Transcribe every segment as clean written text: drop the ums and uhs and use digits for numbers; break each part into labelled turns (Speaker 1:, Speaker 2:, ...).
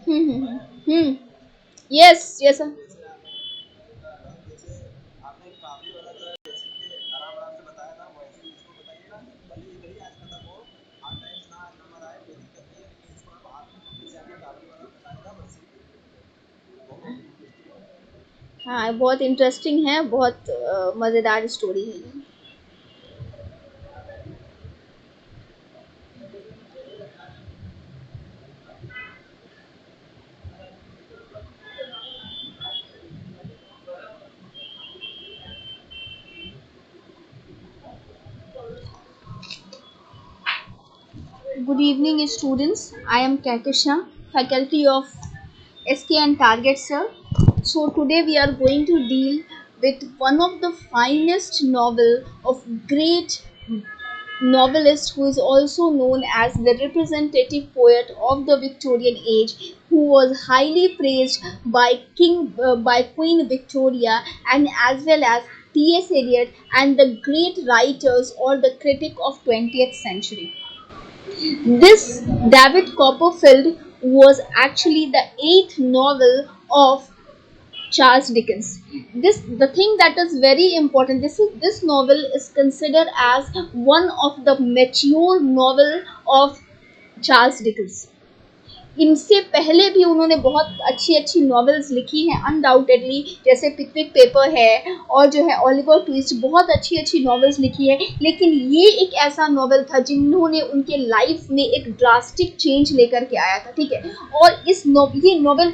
Speaker 1: हम्म। Yes yes. हाँ, बहुत interesting है, बहुत मज़ेदार स्टोरी है ये। Good evening, students. I am Katusha, faculty of SK and Target, sir. So today we are going to deal with one of the finest novel of great novelist who is also known as the representative poet of the Victorian age, who was highly praised by Queen Victoria and as well as T.S. Eliot and the great writers or the critic of 20th century. This David Copperfield was actually the eighth novel of Charles Dickens. This the thing that is very important. This novel is considered as one of the mature novel of Charles Dickens. इनसे पहले भी उन्होंने बहुत अच्छी अच्छी novels लिखी हैं undoubtedly, जैसे पिकविक पेपर है और जो है ओलिवर ट्विस्ट, बहुत अच्छी अच्छी नॉवेल्स लिखी है। लेकिन ये एक ऐसा नॉवेल था जिन्होंने उनके लाइफ में एक ड्रास्टिक चेंज लेकर के आया था, ठीक है। और ये नॉवेल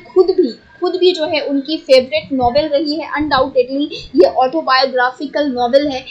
Speaker 1: खुद भी जो है उनकी फेवरेट नॉवेल रही है अनडाउटेडली। ये ऑटोबायोग्राफिकल नॉवेल है।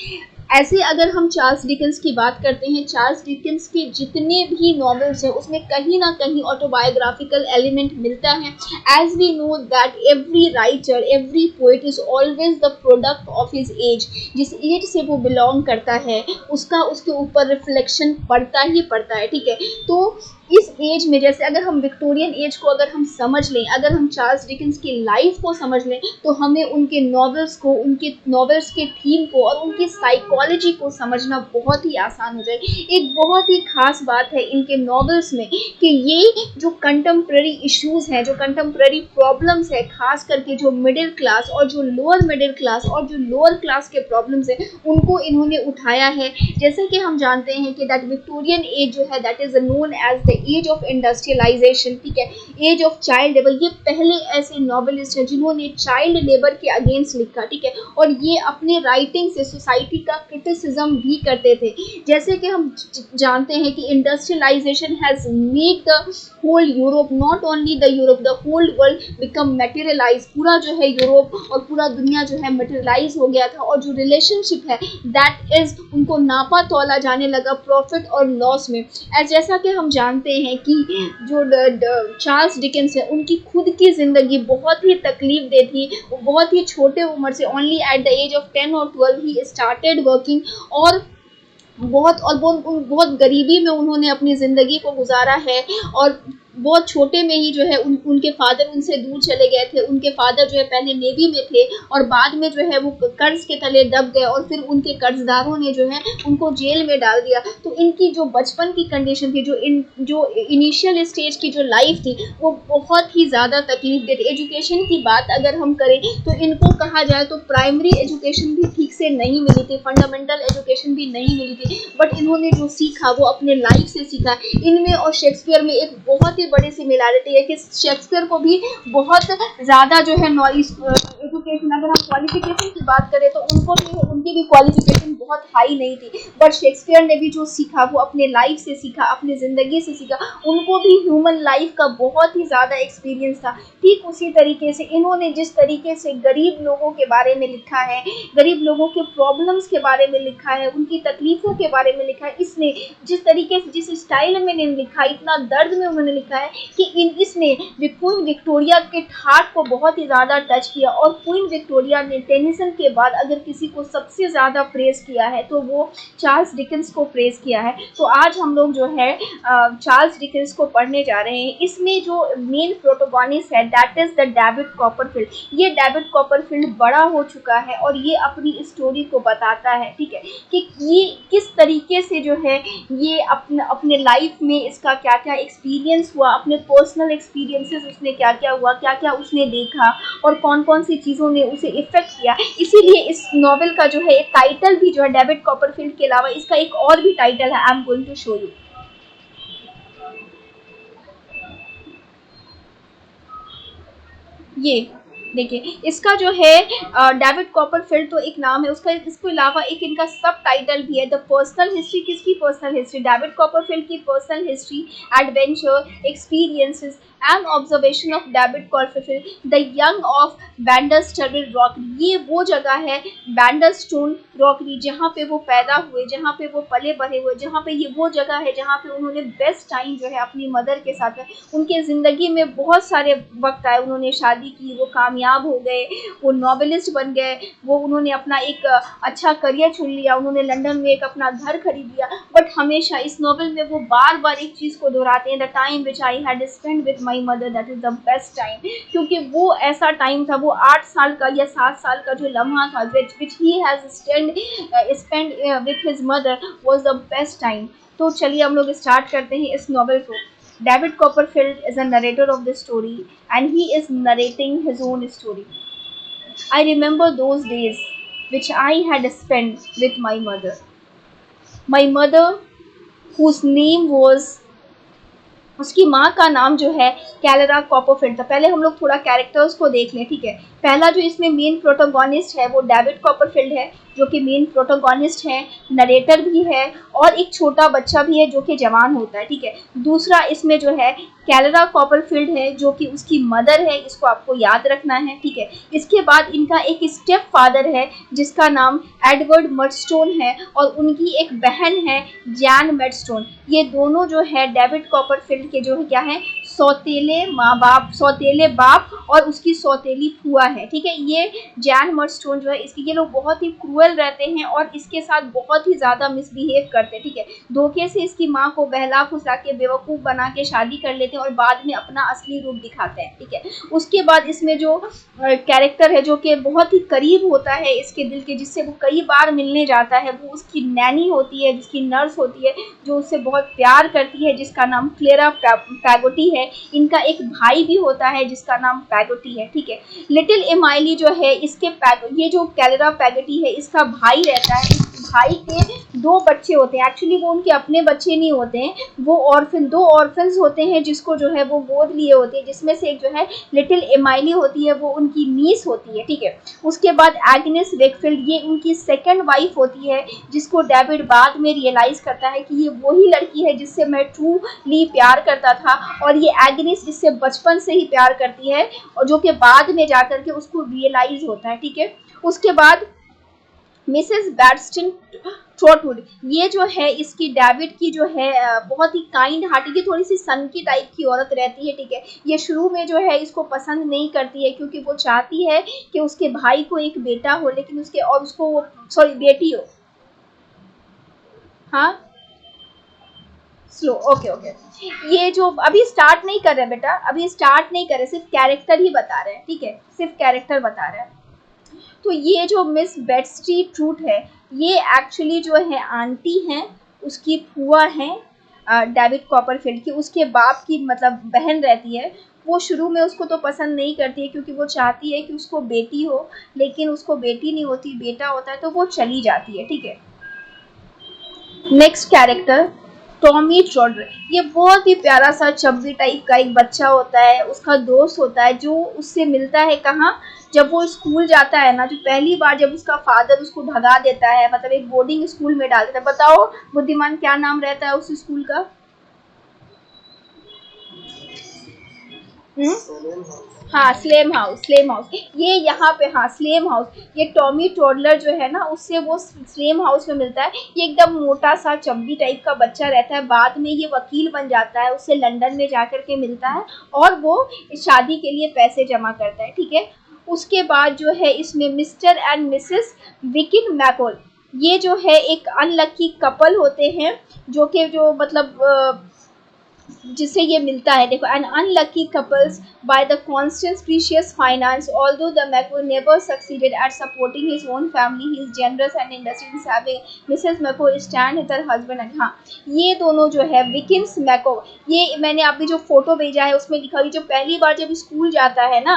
Speaker 1: ऐसे अगर हम चार्ल्स डिकेंस की बात करते हैं, चार्ल्स डिकेंस के जितने भी नॉवेल्स हैं उसमें कहीं ना कहीं ऑटोबायोग्राफिकल एलिमेंट मिलता है। As we know that every writer, every poet is always the product of his age. जिस एज से वो बिलोंग करता है उसका उसके ऊपर रिफ्लेक्शन पड़ता ही पड़ता है, ठीक है। तो इस एज में, जैसे अगर हम विक्टोरियन एज को अगर हम समझ लें, अगर हम चार्ल्स डिकेंस की लाइफ को समझ लें, तो हमें उनके नॉवेल्स को, उनके नॉवेल्स के थीम को और उनकी साइकोलॉजी को समझना बहुत ही आसान हो जाए। एक बहुत ही खास बात है इनके नॉवेल्स में कि ये जो कंटेम्प्रेरी इश्यूज हैं, जो कंटेम्प्रेरी प्रॉब्लम्स है, खास करके जो मिडिल क्लास और जो लोअर मिडिल क्लास और जो लोअर क्लास के प्रॉब्लम्स हैं, उनको इन्होंने उठाया है। जैसे कि हम जानते हैं कि दैट विक्टोरियन एज जो है that is known as the age of industrialization, ठीक है, एज ऑफ चाइल्ड लेबर। ये पहले ऐसे नॉवेलिस्ट हैं जिन्होंने चाइल्ड लेबर के अगेंस्ट लिखा, ठीक है। और ये अपने राइटिंग से सोसाइटी का क्रिटिसिज्म भी करते थे। जैसे कि हम जानते हैं कि industrialization has made the whole Europe, not only the Europe, the whole world become materialize. पूरा जो है यूरोप और पूरा दुनिया जो है मटेरियलाइज हो गया था, और जो रिलेशनशिप है दैट इज उनको नापा तोला जाने लगा प्रॉफिट और लॉस में। जैसा कि हम जानते हैं कि जो चार्ल्स डिकेंस है उनकी खुद की ज़िंदगी बहुत ही तकलीफ दे थी। वो बहुत ही छोटे उम्र से, only at the age of 10 और 12 ही स्टार्टेड वर्किंग, और बहुत गरीबी में उन्होंने अपनी ज़िंदगी को गुजारा है। और बहुत छोटे में ही जो है उनके फादर उनसे दूर चले गए थे। उनके फादर जो है पहले नेवी में थे और बाद में जो है वो कर्ज के तले दब गए, और फिर उनके कर्जदारों ने जो है उनको जेल में डाल दिया। तो इनकी जो बचपन की कंडीशन थी, जो इनिशियल स्टेज की जो लाइफ थी, वो बहुत ही ज़्यादा तकलीफ दे थी। एजुकेशन की बात अगर हम करें तो इनको कहा जाए तो प्राइमरी एजुकेशन भी ठीक से नहीं मिली थी, फंडामेंटल एजुकेशन भी नहीं मिली थी। बट इन्होंने जो सीखा वो अपने लाइफ से सीखा। इनमें और शेक्सपियर में एक बहुत ही बड़ी सिमिलैरिटी है कि शेक्सपियर को भी बहुत ज़्यादा जो है नॉलेज, एजुकेशन, अगर हम क्वालिफिकेशन की बात करें तो उनकी भी क्वालिफिकेशन बहुत हाई नहीं थी। बट शेक्सपियर ने भी जो सीखा वो अपने लाइफ से सीखा, अपनी ज़िंदगी से सीखा। उनको भी ह्यूमन लाइफ का बहुत ही ज़्यादा एक्सपीरियंस था। ठीक उसी तरीके से इन्होंने जिस तरीके से गरीब लोगों के बारे में लिखा है, गरीब लोगों के प्रॉब्लम्स के बारे में लिखा है, उनकी तकलीफ़ों के बारे में लिखा है, इसने जिस तरीके से, जिस स्टाइल में इन्होंने लिखा, इतना दर्द में उन्होंने लिखा है कि इसने क्वीन विक्टोरिया के हार्ट को बहुत ही ज़्यादा टच किया। और क्वीन विक्टोरिया ने टेनिसन के बाद अगर किसी को सबसे ज़्यादा प्रेज किया है तो वो चार्ल्स डिकेंस को प्रेज किया है। तो आज हम लोग जो है चार्ल्स डिकेंस को पढ़ने जा रहे हैं। इसमें जो मेन प्रोटोगोनिस्ट है that is the David Copperfield. ये डेविड कॉपरफील्ड बड़ा हो चुका है और ये अपनी स्टोरी को बताता है, ठीक है, कि ये किस तरीके से जो है ये अपने लाइफ में इसका क्या क्या एक्सपीरियंस हुआ, अपने पर्सनल एक्सपीरियंसेस उसने क्या क्या हुआ, क्या क्या उसने देखा और कौन कौन सी चीज़ों ने उसे इफेक्ट किया। इसीलिए इस नॉवेल का जो है एक टाइटल भी जो है डेविड कॉपरफील्ड के अलावा इसका एक और भी टाइटल है, I am going to show you. ये देखिए इसका जो है डेविड कॉपरफील्ड तो एक नाम है उसका, इसके अलावा एक इनका सब टाइटल भी है द पर्सनल हिस्ट्री। किसकी पर्सनल हिस्ट्री? डेविड कॉपरफील्ड की personal history, adventure, experiences and observation of David Copperfield the young of Blunderstone Rookery. ये वो जगह है बैंडरस्टोन रॉकरी जहाँ पे वो पैदा हुए, जहाँ पे वो पले बढ़े हुए, जहाँ पे ये वो जगह है जहाँ पे उन्होंने बेस्ट टाइम जो है अपनी मदर के साथ है। उनके ज़िंदगी में बहुत सारे वक्त आए, उन्होंने शादी की, वो कामयाब हो गए, वो नॉवेलिस्ट बन गए, वो उन्होंने अपना एक अच्छा करियर चुन लिया, उन्होंने लंदन में एक अपना घर खरीद लिया। बट हमेशा इस नॉवेल में वो बार बार एक चीज़ को दोहराते हैं, the time which I had spend with my mother that is the best time. क्योंकि वो ऐसा टाइम था, वो 8 साल का या 7 साल का जो लम्हा था which he has spend with his mother was the best time. तो चलिए हम लोग स्टार्ट करते हैं इस नॉवेल को। David Copperfield is a narrator of this story and he is narrating his own story. I remember those days which I had spent with my mother. My mother, whose name was, उसकी माँ का नाम जो है कैलरा Copperfield था। पहले हम लोग थोड़ा कैरेक्टर्स को देख लें, ठीक है। पहला जो इसमें मेन प्रोटोगोनिस्ट है वो डेविड कॉपरफील्ड है जो कि मेन प्रोटोगोनिस्ट है, नरेटर भी है और एक छोटा बच्चा भी है जो कि जवान होता है, ठीक है। दूसरा इसमें जो है कैलरा कॉपरफील्ड है जो कि उसकी मदर है, इसको आपको याद रखना है, ठीक है। इसके बाद इनका एक स्टेप फादर है जिसका नाम एडवर्ड मडस्टोन है और उनकी एक बहन है जैन मडस्टोन। ये दोनों जो है डेविड कॉपरफील्ड के जो है क्या है, सौतेले माँ बाप, सौतेले बाप और उसकी सौतेली फुआ है, ठीक है। ये जैन मडस्टोन जो है इसके, ये लोग बहुत ही क्रूअल रहते हैं और इसके साथ बहुत ही ज़्यादा मिसबिहेव करते हैं, ठीक है। धोखे से इसकी माँ को बहला फुसला के बेवकूफ़ बना के शादी कर लेते हैं और बाद में अपना असली रूप दिखाते हैं, ठीक है। उसके बाद इसमें जो कैरेक्टर है जो कि बहुत ही करीब होता है इसके दिल के, जिससे वो कई बार मिलने जाता है, वो उसकी नैनी होती है, जिसकी नर्स होती है, जो उससे बहुत प्यार करती है, जिसका नाम क्लेरा पैगोटी है। इनका एक भाई भी होता है जिसका नाम पैगोटी है, ठीक है। लिटिल एमाइली जो है इसके ये जो कैलरा पैगोटी है इसका भाई रहता है। इस भाई के 2 बच्चे होते हैं, एक्चुअली वो उनके अपने बच्चे नहीं होते हैं, वो ऑर्फन 2 ऑर्फन्स होते हैं जिसको जो है वो गोद लिए होते हैं, जिसमें से एक जो है लिटिल एमाइली होती है, वो उनकी नीस होती है, ठीक है। उसके बाद एग्नेस वेकफील्ड, ये उनकी सेकंड वाइफ होती है, जिसको डेविड बाद में रियलाइज करता है कि ये वही लड़की है जिससे मैं ट्रूली प्यार करता था और ये एग्नेस इससे बचपन से ही प्यार करती है और जो कि बाद में जाकर के उसको रियलाइज होता है, ठीक है। उसके बाद मिसेस बैडस्टन ट्रॉटवुड, ये जो है इसकी डेविड की जो है बहुत ही काइंड हार्टेड, ये थोड़ी सी सनकी टाइप की औरत रहती है, ठीक है। ये शुरू में जो है इसको पसंद नहीं करती है क्योंकि वो चाहती है कि उसके भाई को एक बेटा हो, लेकिन उसके और उसको सॉरी बेटी हो, हाँ स्लो, ओके ओके। ये जो अभी स्टार्ट नहीं कर रहे बेटा, अभी स्टार्ट नहीं कर रहे, सिर्फ कैरेक्टर ही बता रहे हैं, ठीक है, सिर्फ कैरेक्टर बता रहे हैं। तो ये जो मिस बेट्सी ट्रूट है ये एक्चुअली जो है आंटी हैं, उसकी फुआ हैं डेविड कॉपरफील्ड की, उसके बाप की मतलब बहन रहती है। वो शुरू में उसको तो पसंद नहीं करती है क्योंकि वो चाहती है कि उसको बेटी हो, लेकिन उसको बेटी नहीं होती, बेटा होता है, तो वो चली जाती है, ठीक है। नेक्स्ट कैरेक्टर टॉमी ट्रॉडर, ये बहुत ही प्यारा सा चब्बी टाइप का एक बच्चा होता है, उसका दोस्त होता है जो उससे मिलता है कहाँ, जब वो स्कूल जाता है ना, जो पहली बार जब उसका फादर उसको भगा देता है, मतलब एक बोर्डिंग स्कूल में डाल देता है। बताओ बुद्धिमान क्या नाम रहता है उस स्कूल का? हाँ स्लेम हाउस, स्लेम हाउस, ये यहाँ पे, हाँ स्लेम हाउस। ये टॉमी टॉडलर जो है ना उससे वो स्लेम हाउस में मिलता है। ये एकदम मोटा सा चब्बी टाइप का बच्चा रहता है, बाद में ये वकील बन जाता है, उससे लंदन में जाकर के मिलता है और वो शादी के लिए पैसे जमा करता है, ठीक है। उसके बाद जो है इसमें मिस्टर एंड मिसेस विकिन मैकोल, ये जो है एक अनलकी कपल होते हैं, जो कि जो मतलब जिससे ये मिलता है। देखो, an unlucky couples by the constant precious finance, although the Micawber never succeeded at supporting his own family, he is generous and industrious having Mrs Micawber stand with her husband and. हाँ, ये दोनों जो है विकिन्स मैको, ये मैंने अभी जो photo भेजा है उसमें लिखा हुआ, जो पहली बार जब स्कूल जाता है ना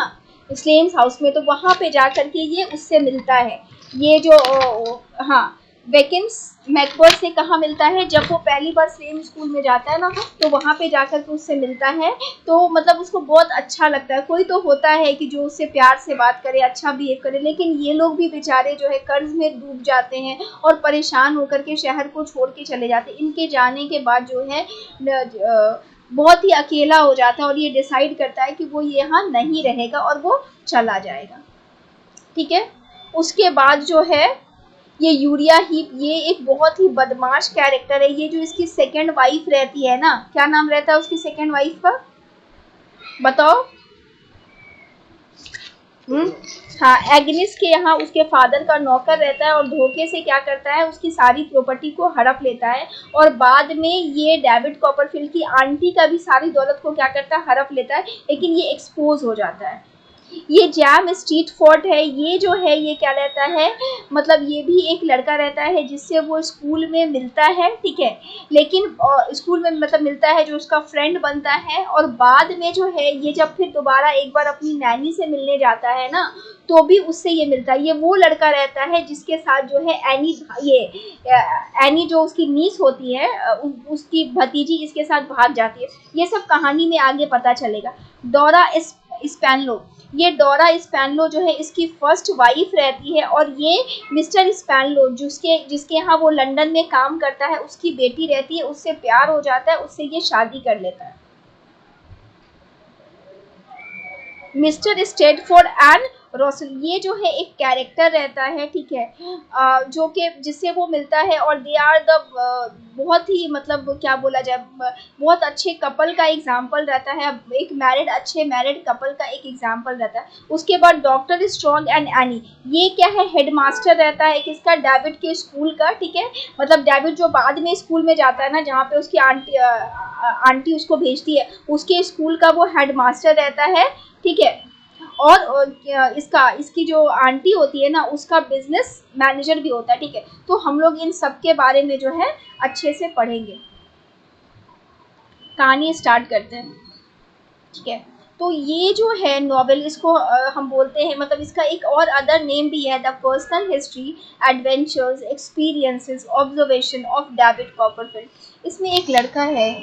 Speaker 1: स्लेम्स हाउस में, तो वहाँ पे जा करके ये उससे मिलता है। ये जो हाँ, वेकिन्स मैकबर्ड से कहाँ मिलता है, जब वो पहली बार सेम स्कूल में जाता है ना, तो वहाँ पे जाकर के उससे मिलता है। तो मतलब उसको बहुत अच्छा लगता है। कोई तो होता है कि जो उससे प्यार से बात करे, अच्छा बिहेव करे, लेकिन ये लोग भी बेचारे जो है कर्ज में डूब जाते हैं और परेशान होकर के शहर को छोड़ के चले जाते हैं। इनके जाने के बाद जो है बहुत ही अकेला हो जाता है और ये डिसाइड करता है कि वो यहाँ नहीं रहेगा और वो चला जाएगा। ठीक है, उसके बाद जो है ये यूरिया हीप, ये एक बहुत ही बदमाश कैरेक्टर है। ये जो इसकी सेकंड वाइफ रहती है ना, क्या नाम रहता है उसकी सेकंड वाइफ का, बताओ? हाँ, एग्निस के यहाँ उसके फादर का नौकर रहता है और धोखे से क्या करता है, उसकी सारी प्रॉपर्टी को हड़प लेता है और बाद में ये डेविड कॉपरफील्ड की आंटी का भी सारी दौलत को क्या करता है, हड़प लेता है। लेकिन ये एक्सपोज हो जाता है। ये जैम स्ट्रीट फोर्ट है, ये जो है ये क्या रहता है, मतलब ये भी एक लड़का रहता है जिससे वो स्कूल में मिलता है। ठीक है, लेकिन स्कूल में मतलब मिलता है, जो उसका फ्रेंड बनता है, और बाद में जो है ये जब फिर दोबारा एक बार अपनी नैनी से मिलने जाता है ना, तो भी उससे ये मिलता है। ये वो लड़का रहता है जिसके साथ जो है एनी, ये एनी जो उसकी नीस होती है, उसकी भतीजी इसके साथ भाग जाती है। ये सब कहानी में आगे पता चलेगा। डोरा स्पैनलो, ये डोरा स्पैनलो जो है इसकी फर्स्ट वाइफ रहती है और ये मिस्टर स्पैनलो जिसके यहाँ वो लंदन में काम करता है, उसकी बेटी रहती है, उससे प्यार हो जाता है, उससे ये शादी कर लेता है। मिस्टर स्टेटफोर्ड एंड रोसल, ये जो है एक कैरेक्टर रहता है। ठीक है, जो कि जिससे वो मिलता है और दे आर द बहुत ही मतलब क्या बोला जाए, बहुत अच्छे कपल का एग्जाम्पल रहता है। एक मैरिड, अच्छे मैरिड कपल का एक एग्जाम्पल रहता है। उसके बाद डॉक्टर स्ट्रॉन्ग एंड एनी, ये क्या है, हेडमास्टर रहता है किसका, डेविड के स्कूल का। ठीक है, मतलब डेविड जो बाद में स्कूल में जाता है ना, जहाँ पे उसकी आंटी उसको भेजती है, उसके स्कूल का वो हेडमास्टर रहता है। ठीक है, और इसकी जो आंटी होती है ना, उसका बिजनेस मैनेजर भी होता है। ठीक है, तो हम लोग इन सब के बारे में जो है अच्छे से पढ़ेंगे। कहानी स्टार्ट करते हैं। ठीक है, तो ये जो है नॉवेल, इसको हम बोलते हैं, मतलब इसका एक और अदर नेम भी है, the personal history, adventures, experiences, observation of David Copperfield. इसमें एक लड़का है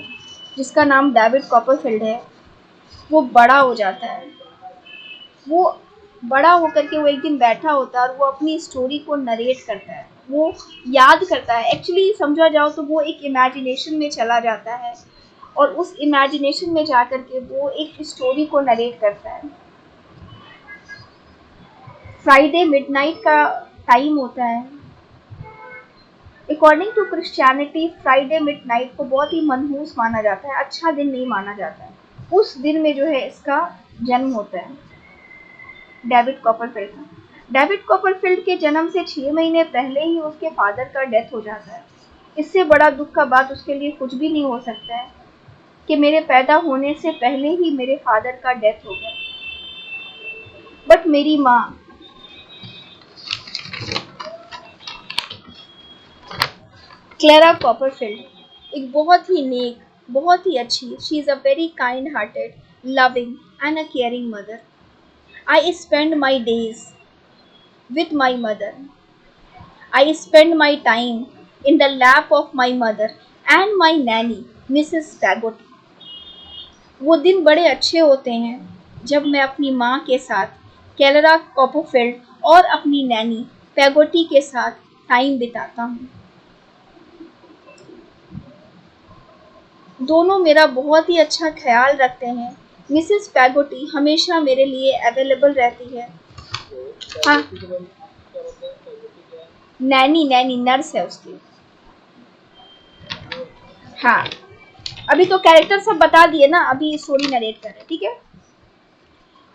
Speaker 1: जिसका नाम डेविड कॉपरफील्ड है। वो बड़ा हो जाता है, वो बड़ा होकर के वो एक दिन बैठा होता है और वो अपनी स्टोरी को नरेट करता है, वो याद करता है। एक्चुअली समझा जाओ तो वो एक इमेजिनेशन में चला जाता है और उस इमेजिनेशन में जाकर के वो एक स्टोरी को नरेट करता है। फ्राइडे मिडनाइट का टाइम होता है। According to Christianity, Friday midnight को बहुत ही मनहूस माना जाता है, अच्छा दिन नहीं माना जाता है। उस दिन में जो है इसका जन्म होता है, डेविड कॉपरफील्ड का। डेविड कॉपरफील्ड के जन्म से 6 महीने पहले ही उसके फादर का डेथ हो जाता है। इससे बड़ा दुख का बात उसके लिए कुछ भी नहीं हो सकता है कि मेरे पैदा होने से पहले ही मेरे फादर का डेथ हो गया। बट मेरी माँ, क्लेरा कॉपरफील्ड, एक बहुत ही नेक, बहुत ही अच्छी, she is a very kind hearted, loving and a caring mother. I spend my days with my mother. I spend my time in the lap of my mother and my nanny, Mrs. Pagoti. वो दिन बड़े अच्छे होते हैं जब मैं अपनी माँ के साथ, कैलरा कॉपरफील्ड, और अपनी नैनी पैगोटी के साथ टाइम बिताता हूँ। दोनों मेरा बहुत ही अच्छा ख्याल रखते हैं। मिसेस पैगोटी हमेशा मेरे लिए अवेलेबल रहती है। हाँ, नैनी नर्स है उसकी। हाँ, अभी तो कैरेक्टर सब बता दिए ना, अभी स्टोरी नरेट कर रहे हैं। ठीक है,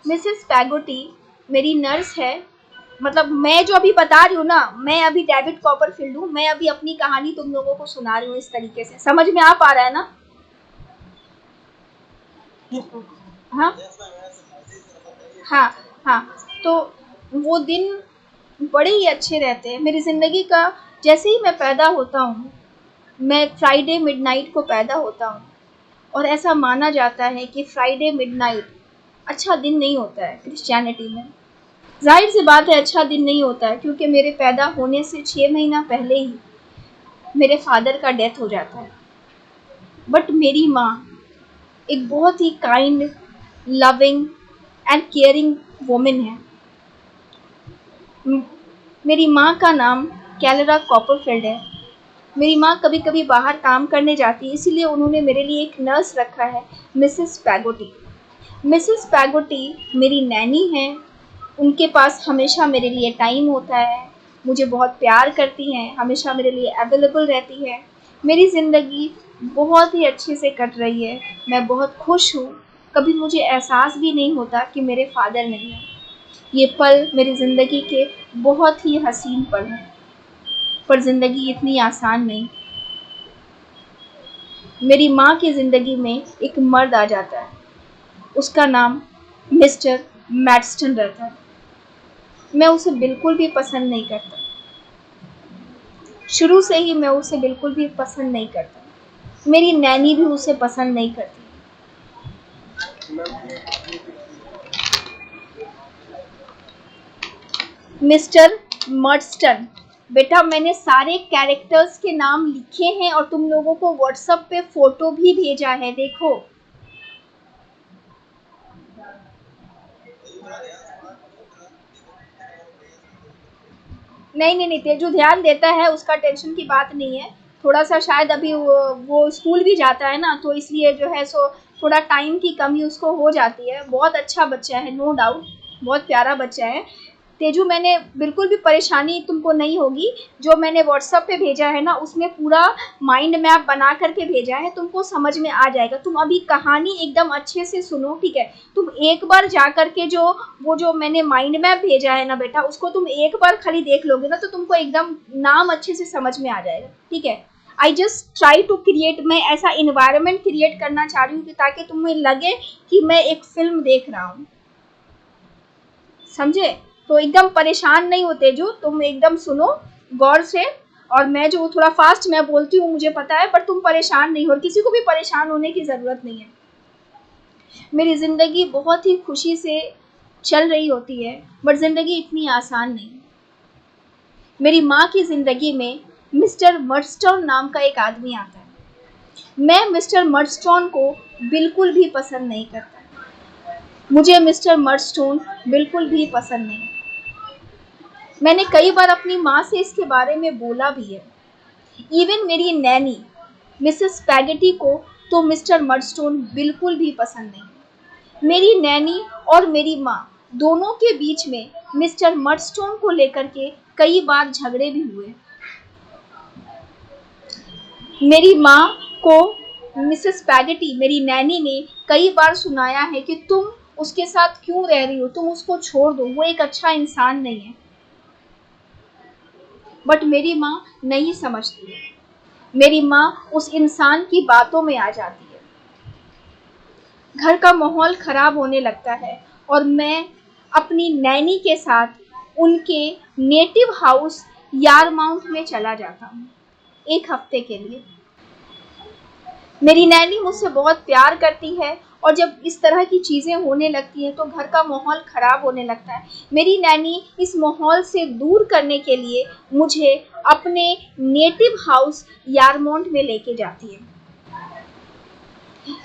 Speaker 1: मिसेस पैगोटी मेरी नर्स है, मतलब मैं जो अभी बता रही हूँ ना, मैं अभी डेविड कॉपरफील्ड हूँ, मैं अभी अपनी कहानी तुम लोगों को सुना रही हूँ इस तरीके से। समझ में आ पा रहा है ना? हाँ हाँ हाँ। तो वो दिन बड़े ही अच्छे रहते हैं मेरी ज़िंदगी का। जैसे ही मैं पैदा होता हूँ, मैं फ्राइडे मिडनाइट को पैदा होता हूँ, और ऐसा माना जाता है कि फ्राइडे मिडनाइट अच्छा दिन नहीं होता है क्रिश्चियनिटी में। जाहिर सी बात है अच्छा दिन नहीं होता है, क्योंकि मेरे पैदा होने से 6 महीना पहले ही मेरे फादर का डेथ हो जाता है। बट मेरी माँ एक बहुत ही kind, loving and caring woman है। मेरी माँ का नाम कैलरा कॉपरफील्ड है। मेरी माँ कभी कभी बाहर काम करने जाती है, इसीलिए उन्होंने मेरे लिए एक नर्स रखा है, मिसेस पैगोटी। मिसेस पैगोटी मेरी नैनी हैं। उनके पास हमेशा मेरे लिए टाइम होता है, मुझे बहुत प्यार करती हैं, हमेशा मेरे लिए अवेलेबल रहती है। मेरी ज़िंदगी बहुत ही अच्छे से कट रही है, मैं बहुत खुश हूँ। कभी मुझे एहसास भी नहीं होता कि मेरे फादर नहीं हैं। ये पल मेरी ज़िंदगी के बहुत ही हसीन पल हैं, पर ज़िंदगी इतनी आसान नहीं। मेरी माँ की ज़िंदगी में एक मर्द आ जाता है, उसका नाम मिस्टर मैडस्टन रहता है। मैं उसे बिल्कुल भी पसंद नहीं करता, शुरू से ही मैं उसे बिल्कुल भी पसंद नहीं करता। मेरी नैनी भी उसे पसंद नहीं करती। मिस्टर मर्डस्टन, बेटा मैंने सारे कैरेक्टर्स के नाम लिखे हैं और तुम लोगों को व्हाट्सएप पे फोटो भी भेजा है, देखो। नहीं नहीं नहीं, तेजू ध्यान देता है, उसका टेंशन की बात नहीं है। थोड़ा सा शायद अभी वो स्कूल भी जाता है ना, तो इसलिए जो है सो थोड़ा टाइम की कमी उसको हो जाती है। बहुत अच्छा बच्चा है, नो डाउट, बहुत प्यारा बच्चा है। तेजू मैंने बिल्कुल भी परेशानी तुमको नहीं होगी। जो मैंने व्हाट्सएप पे भेजा है ना, उसमें पूरा माइंड मैप बना करके भेजा है, तुमको समझ में आ जाएगा। तुम अभी कहानी एकदम अच्छे से सुनो, ठीक है? तुम एक बार जा करके जो मैंने माइंड मैप भेजा है ना बेटा, उसको तुम एक बार खाली देख लोगे ना, तो तुमको एकदम नाम अच्छे से समझ में आ जाएगा, ठीक है? I just try to create, मैं ऐसा इन्वायरमेंट क्रिएट करना चाह रही हूँ कि ताकि तुम्हें लगे कि मैं एक फिल्म देख रहा हूँ, समझे? तो एकदम परेशान नहीं होते जो, तुम एकदम सुनो गौर से। और मैं जो थोड़ा फास्ट मैं बोलती हूँ मुझे पता है, पर तुम परेशान नहीं हो, और किसी को भी परेशान होने की ज़रूरत नहीं है। मेरी ज़िंदगी बहुत ही खुशी से चल रही होती है, बट ज़िंदगी इतनी आसान नहीं। मेरी माँ की ज़िंदगी में मिस्टर मर्डस्टोन नाम का एक आदमी आता है। मैं मिस्टर मर्डस्टोन को बिल्कुल भी पसंद नहीं करता। मुझे मिस्टर मर्डस्टोन बिल्कुल भी पसंद नहीं। मैंने कई बार अपनी माँ से इसके बारे में बोला भी है। इवन मेरी नैनी मिसेस पैगेटी को तो मिस्टर मर्डस्टोन बिल्कुल भी पसंद नहीं। मेरी नैनी और मेरी माँ दोनों के बीच में मिस्टर मर्डस्टोन को लेकर के कई बार झगड़े भी हुए। मेरी माँ को मिसेस पैगेटी, मेरी नैनी ने कई बार सुनाया है कि तुम उसके साथ क्यों रह रही हो, तुम उसको छोड़ दो, वो एक अच्छा इंसान नहीं है। बट मेरी माँ नहीं समझती है। मेरी माँ उस इंसान की बातों में आ जाती है। घर का माहौल खराब होने लगता है और मैं अपनी नैनी के साथ उनके नेटिव हाउस यारमाउंट में चला जाता हूँ 1 हफ्ते के लिए। मेरी नैनी मुझसे बहुत प्यार करती है, और जब इस तरह की चीज़ें होने लगती हैं तो घर का माहौल ख़राब होने लगता है। मेरी नैनी इस माहौल से दूर करने के लिए मुझे अपने नेटिव हाउस यारमाउंट में लेके जाती है।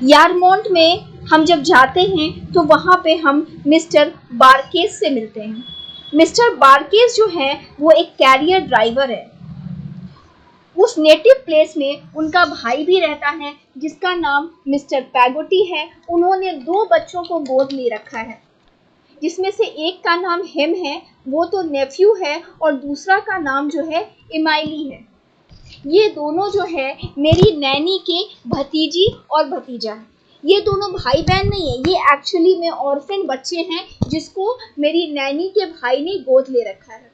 Speaker 1: यारमाउंट में हम जब जाते हैं तो वहाँ पे हम मिस्टर बारकेस से मिलते हैं। मिस्टर बारकेस जो है वो एक कैरियर ड्राइवर है। उस नेटिव प्लेस में उनका भाई भी रहता है जिसका नाम मिस्टर पैगोटी है। उन्होंने 2 बच्चों को गोद ले रखा है, जिसमें से एक का नाम हेम है, वो तो नेफ्यू है, और दूसरा का नाम जो है इमाइली है। ये दोनों जो है मेरी नैनी के भतीजी और भतीजा है। ये दोनों भाई बहन नहीं है, ये एक्चुअली में ऑर्फन बच्चे हैं जिसको मेरी नैनी के भाई ने गोद ले रखा है।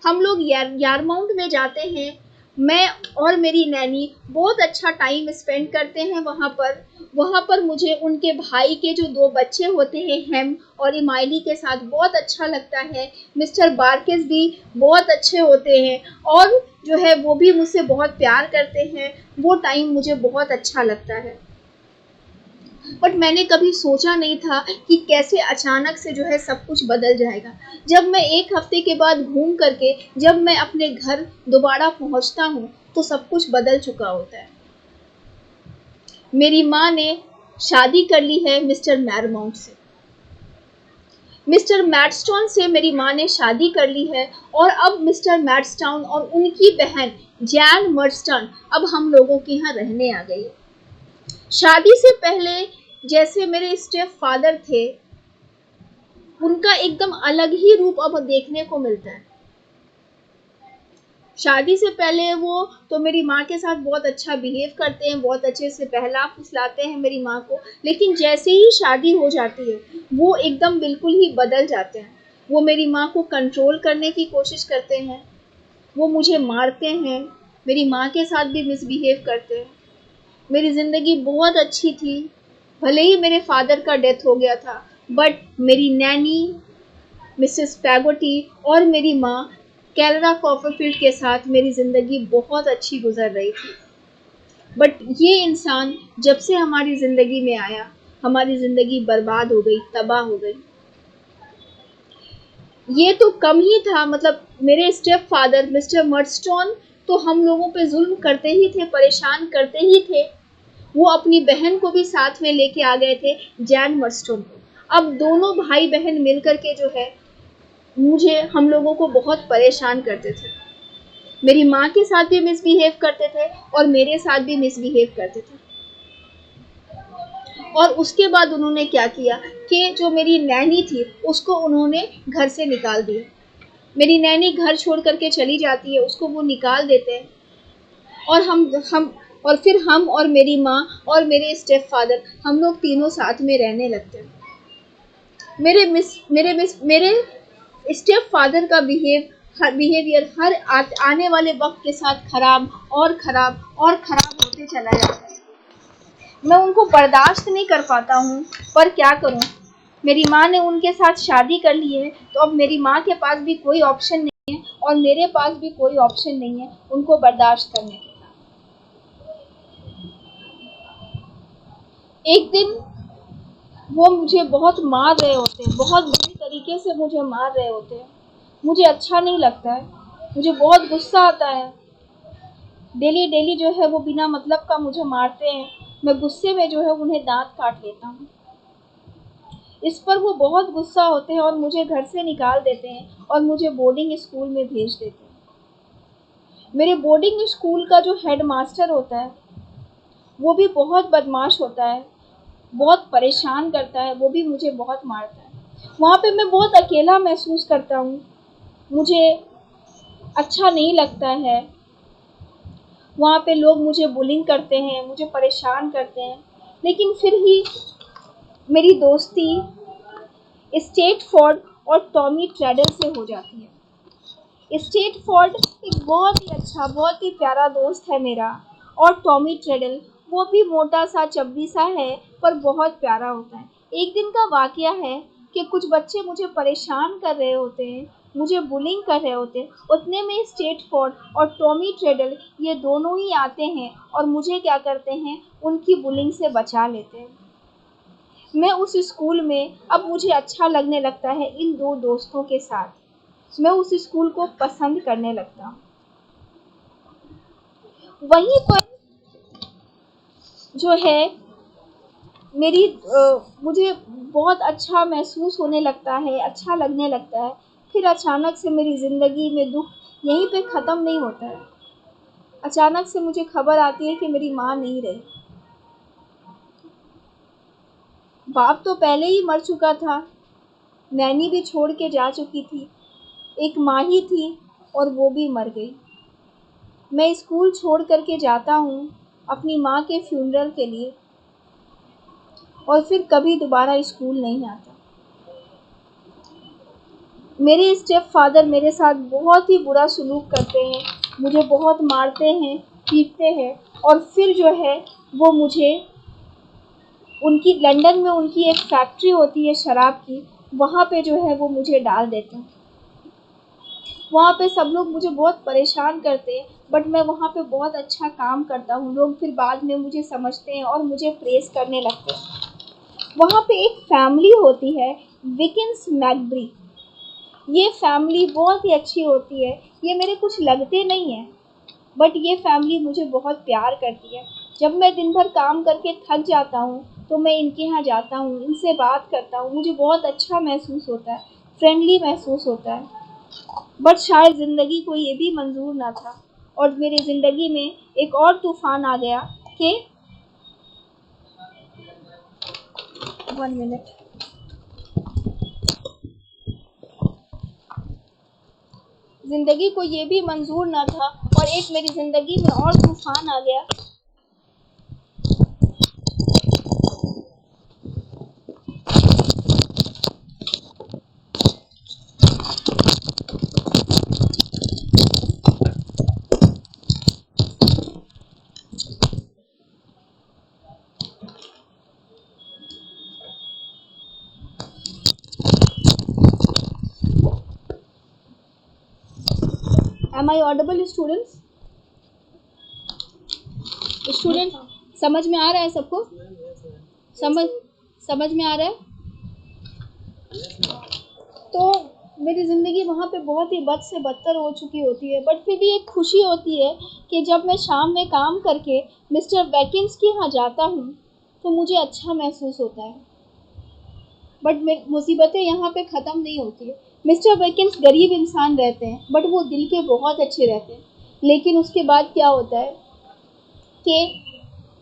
Speaker 1: हम लोग यारमाउंट में जाते हैं, मैं और मेरी नैनी बहुत अच्छा टाइम स्पेंड करते हैं वहाँ पर मुझे उनके भाई के जो 2 बच्चे होते हैं, हेम और इमाइली के साथ बहुत अच्छा लगता है। मिस्टर बार्केस भी बहुत अच्छे होते हैं और जो है वो भी मुझसे बहुत प्यार करते हैं। वो टाइम मुझे बहुत अच्छा लगता है। बट मैंने कभी सोचा नहीं था कि कैसे अचानक से जो है सब कुछ बदल जाएगा। जब मैं 1 हफ्ते के बाद घूम करके जब मैं अपने घर दोबारा पहुंचता हूँ तो सब कुछ बदल चुका होता है। मेरी माँ ने शादी कर ली है मिस्टर मैरमाउंट से। मिस्टर मैडस्टोन से मेरी माँ ने शादी कर ली है और अब मिस्टर मैडस्टोन और उनकी बहन जैन मर्स्टन अब हम लोगों के यहाँ रहने आ गई है। शादी से पहले जैसे मेरे स्टेप फादर थे, उनका एकदम अलग ही रूप अब देखने को मिलता है। शादी से पहले वो तो मेरी माँ के साथ बहुत अच्छा बिहेव करते हैं, बहुत अच्छे से बहला फुसलाते हैं मेरी माँ को, लेकिन जैसे ही शादी हो जाती है वो एकदम बिल्कुल ही बदल जाते हैं। वो मेरी माँ को कंट्रोल करने की कोशिश करते हैं, वो मुझे मारते हैं, मेरी माँ के साथ भी मिसबिहेव करते हैं। मेरी ज़िंदगी बहुत अच्छी थी, भले ही मेरे फादर का डेथ हो गया था, बट मेरी नैनी मिसेस पैगोटी और मेरी माँ कैलरा कॉपरफील्ड के साथ मेरी ज़िंदगी बहुत अच्छी गुजर रही थी। बट ये इंसान जब से हमारी ज़िंदगी में आया, हमारी ज़िंदगी बर्बाद हो गई, तबाह हो गई। ये तो कम ही था, मतलब मेरे स्टेप फादर मिस्टर मर्स्टोन तो हम लोगों पे जुल्म करते ही थे, परेशान करते ही थे। वो अपनी बहन को भी साथ में लेके आ गए थे, जैन मर्स्टोन को। अब दोनों भाई बहन मिलकर के जो है हम लोगों को बहुत परेशान करते थे। मेरी माँ के साथ भी मिसबिहेव करते थे और मेरे साथ भी मिसबिहेव करते थे। और उसके बाद उन्होंने क्या किया कि जो मेरी नैनी थी उसको उन्होंने घर से निकाल दिया। मेरी नैनी घर छोड़ करके चली जाती है, उसको वो निकाल देते हैं और फिर हम और मेरी माँ और मेरे स्टेप फादर हम लोग तीनों साथ में रहने लगते हैं। मेरे स्टेप फादर का बिहेवियर हर आने वाले वक्त के साथ खराब और खराब और खराब होते चला जाता है। मैं उनको बर्दाश्त नहीं कर पाता हूँ, पर क्या करूँ। मेरी माँ ने उनके साथ शादी कर ली है तो अब मेरी माँ के पास भी कोई ऑप्शन नहीं है और मेरे पास भी कोई ऑप्शन नहीं है उनको बर्दाश्त करने के। एक दिन वो मुझे बहुत मार रहे होते हैं, बहुत बुरी तरीके से मुझे मार रहे होते हैं। मुझे अच्छा नहीं लगता है, मुझे बहुत गुस्सा आता है। डेली डेली जो है वो बिना मतलब का मुझे मारते हैं, मैं गुस्से में जो है उन्हें दांत काट लेता हूँ। इस पर वो बहुत गुस्सा होते हैं और मुझे घर से निकाल देते हैं और मुझे बोर्डिंग स्कूल में भेज देते हैं। मेरे बोर्डिंग स्कूल का जो हेड मास्टर होता है वो भी बहुत बदमाश होता है, बहुत परेशान करता है, वो भी मुझे बहुत मारता है। वहाँ पे मैं बहुत अकेला महसूस करता हूँ, मुझे अच्छा नहीं लगता है। वहाँ पे लोग मुझे बुलिंग करते हैं, मुझे परेशान करते हैं, लेकिन फिर ही मेरी दोस्ती स्टेटफोर्ड और टॉमी ट्रेडल से हो जाती है। स्टेटफोर्ड एक बहुत ही अच्छा, बहुत ही प्यारा दोस्त है मेरा, और टॉमी ट्रेडल वो भी मोटा सा चब्बी सा है पर बहुत प्यारा होता है। एक दिन का वाकया है कि कुछ बच्चे मुझे परेशान कर रहे होते हैं, मुझे बुलिंग कर रहे होते हैं। उतने में स्टेटफोर्ड और टॉमी ट्रेडल ये दोनों ही आते हैं और मुझे क्या करते हैं, उनकी बुलिंग से बचा लेते हैं। मैं उस स्कूल में अब मुझे अच्छा लगने लगता है इन 2 दोस्तों के साथ। मैं उस स्कूल को पसंद करने लगता हूँ। वहीं पर जो है मुझे बहुत अच्छा महसूस होने लगता है, अच्छा लगने लगता है। फिर अचानक से मेरी ज़िंदगी में दुख यहीं पे ख़त्म नहीं होता है। अचानक से मुझे खबर आती है कि मेरी माँ नहीं रही। बाप तो पहले ही मर चुका था, नैनी भी छोड़ के जा चुकी थी, एक माँ ही थी और वो भी मर गई। मैं स्कूल छोड़ करके जाता हूँ अपनी माँ के फ्यूनरल के लिए। और फिर कभी दोबारा स्कूल नहीं आता। मेरे स्टेप फादर मेरे साथ बहुत ही बुरा सलूक करते हैं, मुझे बहुत मारते हैं, पीटते हैं, और फिर जो है वो मुझे उनकी लंदन में उनकी एक फैक्ट्री होती है शराब की, वहाँ पे जो है वो मुझे डाल देते हैं। वहाँ पे सब लोग मुझे बहुत परेशान करते हैं, बट मैं वहाँ पे बहुत अच्छा काम करता हूँ। लोग फिर बाद में मुझे समझते हैं और मुझे प्रेज़ करने लगते हैं। वहाँ पे एक फैमिली होती है, विकिंस मैकब्री। ये फैमिली बहुत ही अच्छी होती है। ये मेरे कुछ लगते नहीं हैं, बट ये फैमिली मुझे बहुत प्यार करती है। जब मैं दिन भर काम करके थक जाता हूँ तो मैं इनके यहाँ जाता हूँ, इनसे बात करता हूँ, मुझे बहुत अच्छा महसूस होता है, फ्रेंडली महसूस होता है। बट शायद ज़िंदगी को ये भी मंजूर ना था, और मेरी ज़िंदगी में एक और तूफान आ गया कि 1 मिनट, ज़िंदगी को ये भी मंजूर ना था और एक मेरी ज़िंदगी में और तूफान आ गया। Am I audible, students? Student समझ में आ रहा है सबको? समझ में आ रहा है? तो मेरी ज़िंदगी वहाँ पे बहुत ही बद से बदतर हो चुकी होती है, बट फिर भी एक खुशी होती है कि जब मैं शाम में काम करके मिस्टर वैकिंस के यहाँ जाता हूँ तो मुझे अच्छा महसूस होता है। बट मुसीबतें यहाँ पे ख़त्म नहीं होती है। मिस्टर वैकिंस गरीब इंसान रहते हैं, बट वो दिल के बहुत अच्छे रहते हैं। लेकिन उसके बाद क्या होता है कि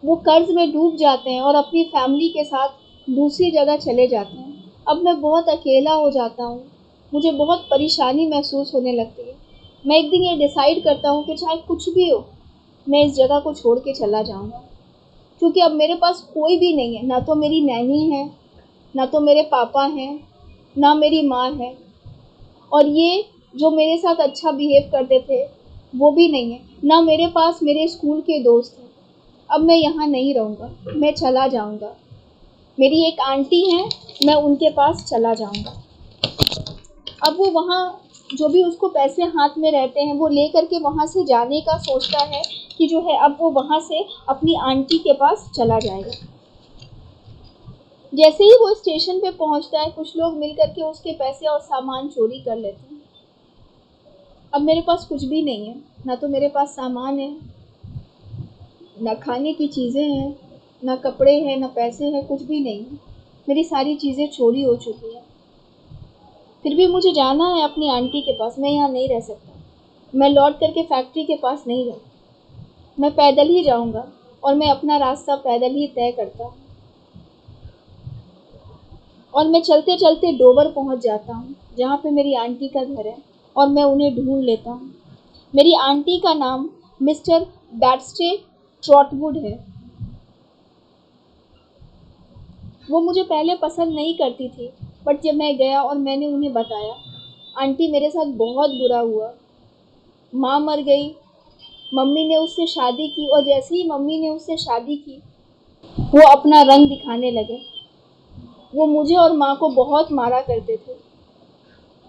Speaker 1: वो कर्ज में डूब जाते हैं और अपनी फैमिली के साथ दूसरी जगह चले जाते हैं। अब मैं बहुत अकेला हो जाता हूँ, मुझे बहुत परेशानी महसूस होने लगती है। मैं एक दिन ये डिसाइड करता हूँ कि चाहे कुछ भी हो, मैं इस जगह को छोड़ के चला जाऊँगा, क्योंकि अब मेरे पास कोई भी नहीं है। ना तो मेरी नैनी है, ना तो मेरे पापा हैं, ना मेरी माँ है, और ये जो मेरे साथ अच्छा बिहेव करते थे वो भी नहीं है। ना मेरे पास मेरे स्कूल के दोस्त हैं। अब मैं यहाँ नहीं रहूँगा, मैं चला जाऊँगा। मेरी एक आंटी हैं, मैं उनके पास चला जाऊँगा। अब वो वहाँ जो भी उसको पैसे हाथ में रहते हैं वो ले करके वहाँ से जाने का सोचता है कि जो है अब वो वहाँ से अपनी आंटी के पास चला जाएगा। जैसे ही वो स्टेशन पे पहुँचता है, कुछ लोग मिल करके उसके पैसे और सामान चोरी कर लेते हैं। अब मेरे पास कुछ भी नहीं है, ना तो मेरे पास सामान है, ना खाने की चीज़ें हैं, ना कपड़े हैं, ना पैसे हैं, कुछ भी नहीं है। मेरी सारी चीज़ें चोरी हो चुकी हैं। फिर भी मुझे जाना है अपनी आंटी के पास, मैं यहाँ नहीं रह सकता। मैं लौट करके फैक्ट्री के पास नहीं रहूँ, मैं पैदल ही जाऊँगा, और मैं अपना रास्ता पैदल ही तय करता हूँ। और मैं चलते चलते डोवर पहुँच जाता हूँ, जहाँ पे मेरी आंटी का घर है, और मैं उन्हें ढूंढ लेता हूँ। मेरी आंटी का नाम मिस्टर बैटस्टे ट्रॉटवुड है। वो मुझे पहले पसंद नहीं करती थी, बट जब मैं गया और मैंने उन्हें बताया, आंटी मेरे साथ बहुत बुरा हुआ। माँ मर गई, मम्मी ने उससे शादी की, और जैसे ही मम्मी ने उससे शादी की वो अपना रंग दिखाने लगे। वो मुझे और माँ को बहुत मारा करते थे।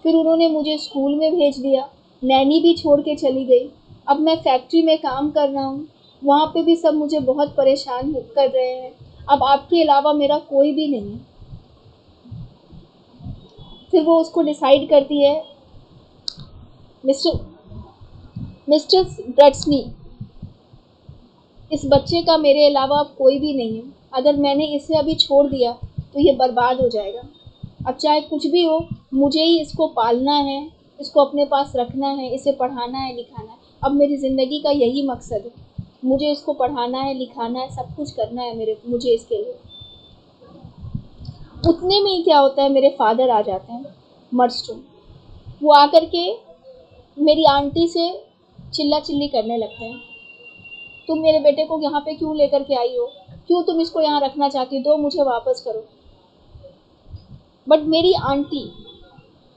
Speaker 1: फिर उन्होंने मुझे स्कूल में भेज दिया, नैनी भी छोड़ के चली गई। अब मैं फैक्ट्री में काम कर रहा हूँ, वहाँ पे भी सब मुझे बहुत परेशान कर रहे हैं। अब आपके अलावा मेरा कोई भी नहीं है। फिर वो उसको डिसाइड करती है, मिस्टर मिस्टर ब्रट्सनी, इस बच्चे का मेरे अलावा अब कोई भी नहीं है। अगर मैंने इसे अभी छोड़ दिया तो ये बर्बाद हो जाएगा। अब चाहे कुछ भी हो, मुझे ही इसको पालना है, इसको अपने पास रखना है, इसे पढ़ाना है, लिखाना है। अब मेरी ज़िंदगी का यही मकसद है, मुझे इसको पढ़ाना है, लिखाना है, सब कुछ करना है मुझे इसके लिए। उतने में ही क्या होता है, मेरे फादर आ जाते हैं, मर्स्टोन। वो आकर के मेरी आंटी से चिल्ला चिल्ली करने लगते हैं, तुम मेरे बेटे को यहाँ पे क्यों लेकर के आई हो? क्यों तुम इसको यहाँ रखना चाहती हो, दो मुझे वापस करो। बट मेरी आंटी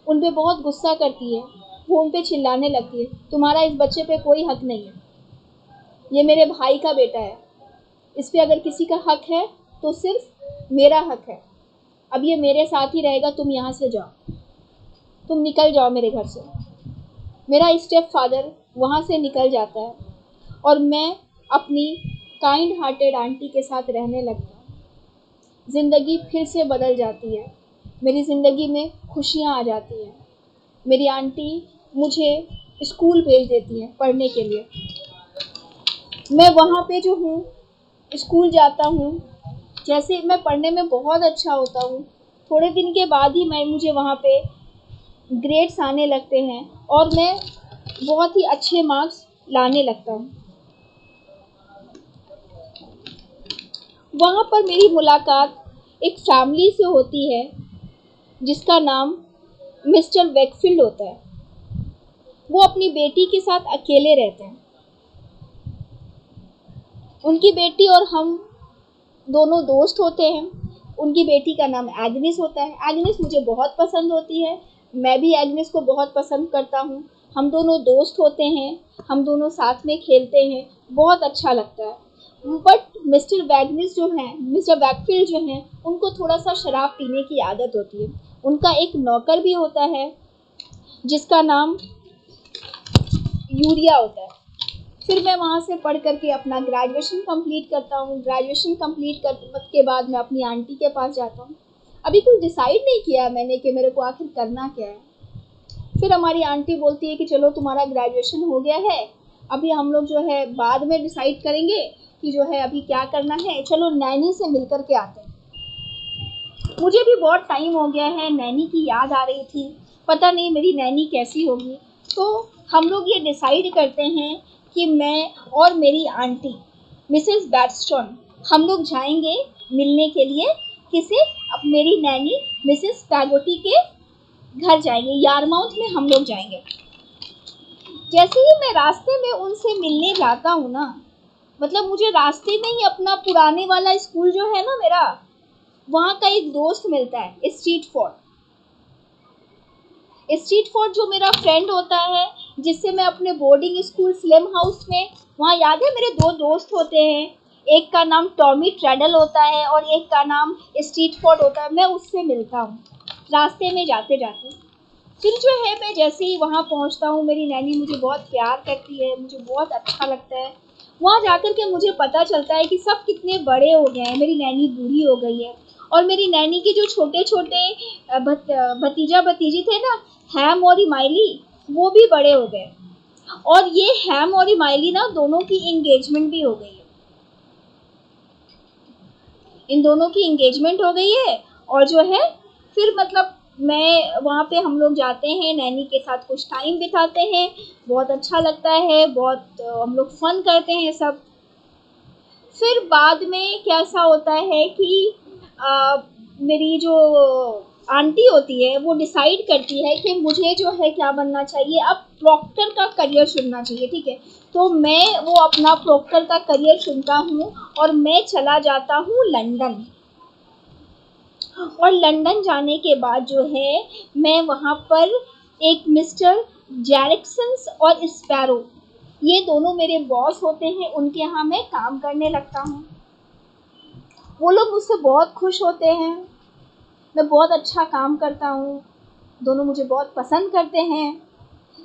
Speaker 1: उन पे बहुत गुस्सा करती है, वो उन पे चिल्लाने लगती है, तुम्हारा इस बच्चे पे कोई हक नहीं है, ये मेरे भाई का बेटा है, इस पे अगर किसी का हक है तो सिर्फ मेरा हक है। अब ये मेरे साथ ही रहेगा, तुम यहाँ से जाओ, तुम निकल जाओ मेरे घर से। मेरा स्टेप फादर वहाँ से निकल जाता है और मैं अपनी काइंड हार्टेड आंटी के साथ रहने लगता हूँ। ज़िंदगी फिर से बदल जाती है, मेरी ज़िंदगी में खुशियाँ आ जाती हैं। मेरी आंटी मुझे स्कूल भेज देती हैं पढ़ने के लिए। मैं वहाँ पे जो हूँ, स्कूल जाता हूँ, जैसे मैं पढ़ने में बहुत अच्छा होता हूँ, थोड़े दिन के बाद ही मुझे वहाँ पे ग्रेड्स आने लगते हैं और मैं बहुत ही अच्छे मार्क्स लाने लगता हूँ। वहाँ पर मेरी मुलाकात एक फैमिली से होती है जिसका नाम मिस्टर वेकफील्ड होता है। वो अपनी बेटी के साथ अकेले रहते हैं। उनकी बेटी और हम दोनों दोस्त होते हैं। उनकी बेटी का नाम एग्नेस होता है। एग्नेस मुझे बहुत पसंद होती है, मैं भी एग्नेस को बहुत पसंद करता हूँ। हम दोनों दोस्त होते हैं, हम दोनों साथ में खेलते हैं, बहुत अच्छा लगता है। बट मिस्टर वैगनिस जो हैं, मिस्टर वैकफील्ड जो हैं, उनको थोड़ा सा शराब पीने की आदत होती है। उनका एक नौकर भी होता है जिसका नाम यूरिया होता है। फिर मैं वहाँ से पढ़ करके अपना ग्रेजुएशन कंप्लीट करता हूँ। ग्रेजुएशन कंप्लीट करने के बाद मैं अपनी आंटी के पास जाता हूँ। अभी कुछ डिसाइड नहीं किया मैंने कि मेरे को आखिर करना क्या है। फिर हमारी आंटी बोलती है कि चलो तुम्हारा ग्रेजुएशन हो गया है, अभी हम लोग जो है बाद में डिसाइड करेंगे कि जो है अभी क्या करना है, चलो नैनी से मिल कर के आते हैं। मुझे भी बहुत टाइम हो गया है, नैनी की याद आ रही थी, पता नहीं मेरी नैनी कैसी होगी। तो हम लोग ये डिसाइड करते हैं कि मैं और मेरी आंटी मिसेस बैटस्टोन हम लोग जाएंगे मिलने के लिए किसे, अब मेरी नैनी मिसेस पैगोटी के घर जाएंगे, यारमाउथ में हम लोग जाएंगे। जैसे ही मैं रास्ते में उनसे मिलने जाता हूँ ना, मतलब मुझे रास्ते में ही अपना पुराने वाला स्कूल जो है ना मेरा, वहाँ का एक दोस्त मिलता है, स्ट्रीट फॉर जो मेरा फ्रेंड होता है, जिससे मैं अपने बोर्डिंग स्कूल स्लिम हाउस में, वहाँ याद है मेरे दो दोस्त होते हैं, एक का नाम टॉमी ट्रेडल होता है और एक का नाम स्ट्रीट फॉर्ड होता है। मैं उससे मिलता हूँ रास्ते में जाते जाते। फिर जो है मैं जैसे ही वहाँ पहुँचता हूँ, मेरी नैनी मुझे बहुत प्यार करती है, मुझे बहुत अच्छा लगता है। वहाँ जाकर के मुझे पता चलता है कि सब कितने बड़े हो गए हैं, मेरी नैनी बूढ़ी हो गई है और मेरी नैनी के जो छोटे छोटे भतीजा भतीजी थे ना, हैम और इमाइली, वो भी बड़े हो गए। और ये हैम और इमाइली ना दोनों की इंगेजमेंट भी हो गई है, इन दोनों की इंगेजमेंट हो गई है। और जो है फिर मतलब मैं वहाँ पे हम लोग जाते हैं, नैनी के साथ कुछ टाइम बिताते हैं, बहुत अच्छा लगता है, बहुत हम लोग फन करते हैं सब। फिर बाद में कैसा होता है कि मेरी जो आंटी होती है वो डिसाइड करती है कि मुझे जो है क्या बनना चाहिए, अब प्रॉक्टर का करियर चुनना चाहिए, ठीक है। तो मैं वो अपना प्रॉक्टर का करियर चुनता हूँ और मैं चला जाता हूँ लंदन। और लंदन जाने के बाद जो है मैं वहाँ पर एक मिस्टर जैरिक्सन्स और स्पैरो, ये दोनों मेरे बॉस होते हैं, उनके यहाँ मैं काम करने लगता हूँ। वो लोग मुझसे बहुत खुश होते हैं, मैं बहुत अच्छा काम करता हूँ, दोनों मुझे बहुत पसंद करते हैं।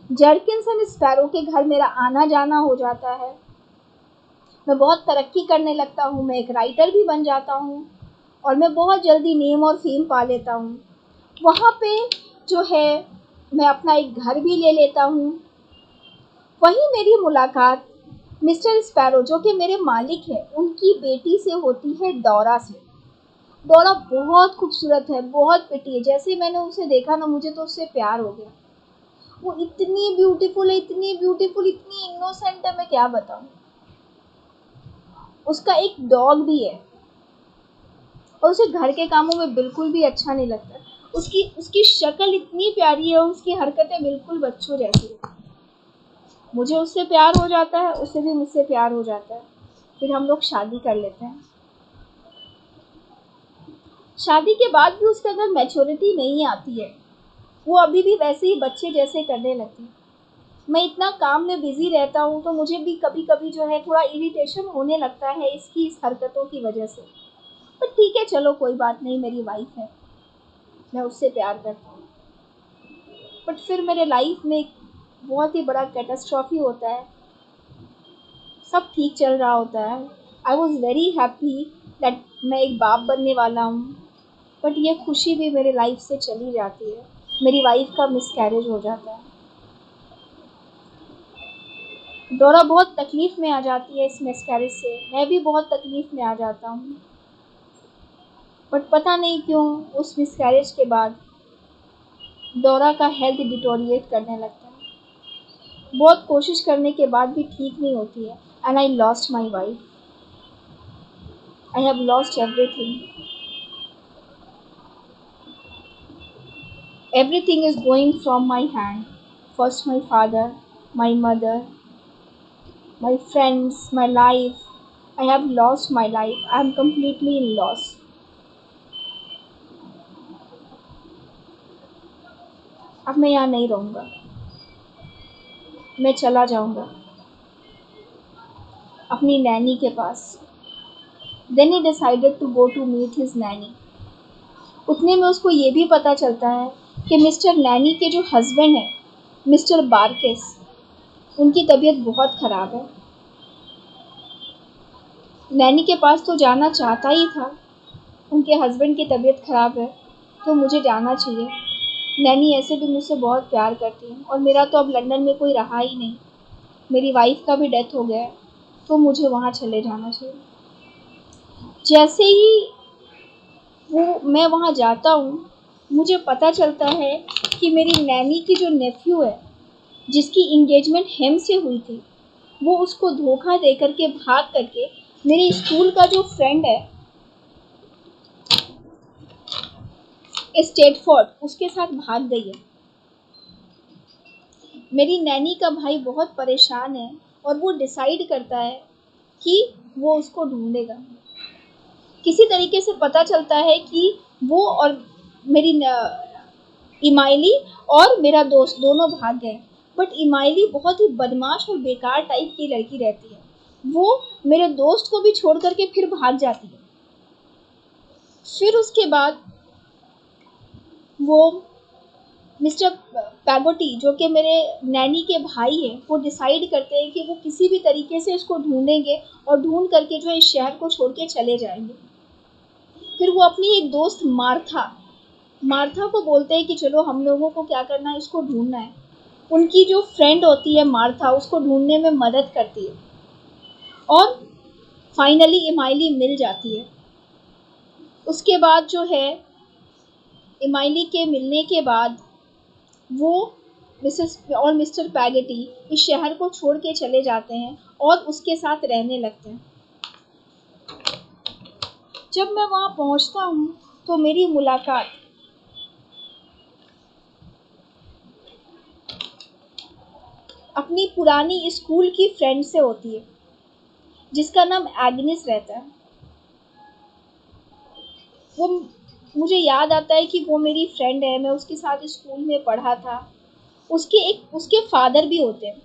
Speaker 1: जर्किंसन स्पैरो के घर मेरा आना जाना हो जाता है, मैं बहुत तरक्की करने लगता हूँ, मैं एक राइटर भी बन जाता हूँ और मैं बहुत जल्दी नेम और फेम पा लेता हूँ। वहाँ पे जो है मैं अपना एक घर भी ले लेता हूँ। वहीं मेरी मुलाकात मिस्टर स्पैरो जो कि मेरे मालिक हैं, उनकी बेटी से होती है, डोरा से। डोरा बहुत खूबसूरत है, बहुत पिटी है, जैसे मैंने उसे देखा ना मुझे तो उससे प्यार हो गया। वो इतनी ब्यूटीफुल है, इतनी ब्यूटीफुल, इतनी इनोसेंट है, मैं क्या बताऊँ। उसका एक डॉग भी है और उसे घर के कामों में बिल्कुल भी अच्छा नहीं लगता। उसकी उसकी शक्ल इतनी प्यारी है, उसकी हरकतें बिल्कुल बच्चों जैसी है। मुझे उससे प्यार हो जाता है, उससे भी मुझसे प्यार हो जाता है, फिर हम लोग शादी कर लेते हैं। शादी के बाद भी उसके अंदर मैच्योरिटी नहीं आती है, वो अभी भी वैसे ही बच्चे जैसे करने लगती है। मैं इतना काम में बिजी रहता हूँ तो मुझे भी कभी कभी जो है थोड़ा इरिटेशन होने लगता है इसकी इस हरकतों की वजह से। पर ठीक है, चलो कोई बात नहीं, मेरी वाइफ है, मैं उससे प्यार करता हूँ। बट फिर मेरे लाइफ में एक बहुत ही बड़ा कैटास्ट्रॉफी होता है। सब ठीक चल रहा होता है, I was very happy that मैं एक बाप बनने वाला हूँ। बट ये खुशी भी मेरे लाइफ से चली जाती है, मेरी वाइफ का मिसकैरेज हो जाता है। डोरा बहुत तकलीफ़ में आ जाती है इस मिसकैरेज से, मैं भी बहुत तकलीफ़ में आ जाता हूँ। बट पता नहीं क्यों उस मिसकैरेज के बाद डोरा का हेल्थ डिटोरिएट करने लगता है। बहुत कोशिश करने के बाद भी ठीक नहीं होती है, and I lost my wife. I have lost everything. Everything is going from my hand. First, my father, my mother, my friends, my life. I have lost my life. I am completely in loss. अब मैं यहाँ नहीं रहूँगा, मैं चला जाऊँगा अपनी नैनी के पास। Then he decided to go to meet his nanny. उतने में उसको ये भी पता चलता है कि मिस्टर नैनी के जो हस्बैंड हैं, मिस्टर बार्केस, उनकी तबीयत बहुत ख़राब है। नैनी के पास तो जाना चाहता ही था, उनके हस्बैंड की तबीयत ख़राब है तो मुझे जाना चाहिए। नैनी ऐसे भी मुझसे बहुत प्यार करती है और मेरा तो अब लंदन में कोई रहा ही नहीं, मेरी वाइफ का भी डेथ हो गया है, तो मुझे वहाँ चले जाना चाहिए। जैसे ही मैं वहाँ जाता हूँ, मुझे पता चलता है कि मेरी नैनी की जो नेफ्यू है, जिसकी इंगेजमेंट हेम से हुई थी, वो उसको धोखा दे करके भाग करके मेरे स्कूल का जो फ्रेंड है स्टेटफोर्ड, उसके साथ भाग गई है। मेरी नैनी का भाई बहुत परेशान है और वो डिसाइड करता है कि वो उसको ढूंढेगा। किसी तरीके से पता चलता है कि वो और मेरी इमाइली और मेरा दोस्त दोनों भाग गए। बट इमाइली बहुत ही बदमाश और बेकार टाइप की लड़की रहती है, वो मेरे दोस्त को भी छोड़ करके फिर भाग जाती है। फिर उसके बाद वो मिस्टर पैगोटी, जो कि मेरे नैनी के भाई हैं, वो डिसाइड करते हैं कि वो किसी भी तरीके से इसको ढूंढेंगे और ढूंढ करके जो है इस शहर को छोड़ के चले जाएंगे। फिर वो अपनी एक दोस्त मार्था को बोलते हैं कि चलो हम लोगों को क्या करना है, इसको ढूंढना है। उनकी जो फ्रेंड होती है मार्था, उसको ढूंढने में मदद करती है और फाइनली इमाइली मिल जाती है। उसके बाद जो है इमाइली के मिलने के बाद वो मिसेस और मिस्टर पैगेटी इस शहर को छोड़ के चले जाते हैं और उसके साथ रहने लगते हैं। जब मैं वहाँ पहुँचता हूँ तो मेरी मुलाकात अपनी पुरानी स्कूल की फ्रेंड से होती है, जिसका नाम एग्नेस रहता है। वो मुझे याद आता है कि वो मेरी फ्रेंड है, मैं उसके साथ स्कूल में पढ़ा था। उसके फादर भी होते हैं,